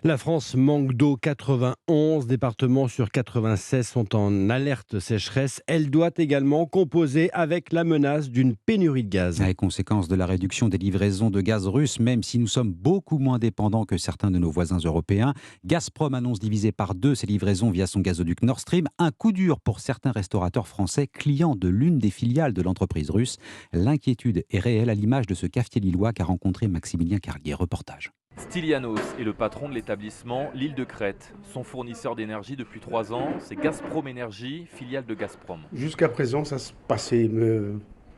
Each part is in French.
La France manque d'eau. 91 départements sur 96 sont en alerte sécheresse. Elle doit également composer avec la menace d'une pénurie de gaz. Les conséquences de la réduction des livraisons de gaz russe, même si nous sommes beaucoup moins dépendants que certains de nos voisins européens. Gazprom annonce diviser par 2 ses livraisons via son gazoduc Nord Stream. Un coup dur pour certains restaurateurs français, clients de l'une des filiales de l'entreprise russe. L'inquiétude est réelle, à l'image de ce cafetier lillois qu'a rencontré Maximilien Carlier. Reportage. Stylianos est le patron de l'établissement L'Île de Crète. Son fournisseur d'énergie depuis 3 ans, c'est Gazprom Énergie, filiale de Gazprom. Jusqu'à présent, ça se passait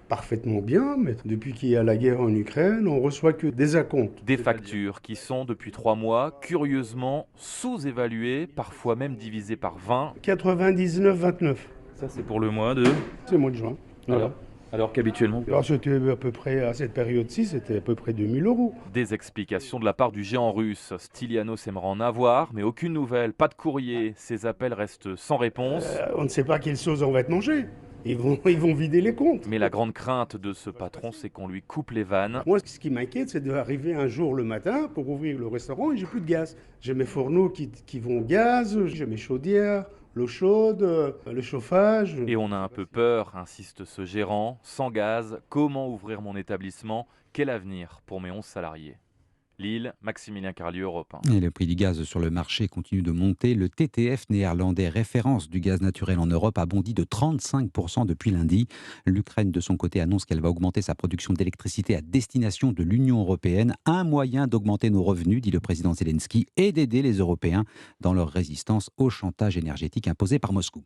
parfaitement bien, mais depuis qu'il y a la guerre en Ukraine, on reçoit que des acomptes. Des factures qui sont, depuis 3 mois, curieusement sous-évaluées, parfois même divisées par 20. 99,29. Ça, c'est pour le mois de... C'est le mois de juin. Voilà. Alors qu'habituellement... Alors, c'était à peu près, à cette période-ci, c'était à peu près 2000 €. Des explications de la part du géant russe. Stylianos aimerait en avoir, mais aucune nouvelle, pas de courrier. Ses appels restent sans réponse. On ne sait pas quelle sauce on va être mangé. Ils vont vider les comptes. Mais la grande crainte de ce patron, c'est qu'on lui coupe les vannes. Moi, ce qui m'inquiète, c'est d'arriver un jour le matin pour ouvrir le restaurant et j'ai plus de gaz. J'ai mes fourneaux qui vont au gaz, j'ai mes chaudières, l'eau chaude, le chauffage. Et on a un peu peur, insiste ce gérant. Sans gaz, comment ouvrir mon établissement? Quel avenir pour mes 11 salariés? Lille, Maximilien Carlier, Europe 1. Et le prix du gaz sur le marché continue de monter. Le TTF néerlandais, référence du gaz naturel en Europe, a bondi de 35% depuis lundi. L'Ukraine, de son côté, annonce qu'elle va augmenter sa production d'électricité à destination de l'Union européenne. Un moyen d'augmenter nos revenus, dit le président Zelensky, et d'aider les Européens dans leur résistance au chantage énergétique imposé par Moscou.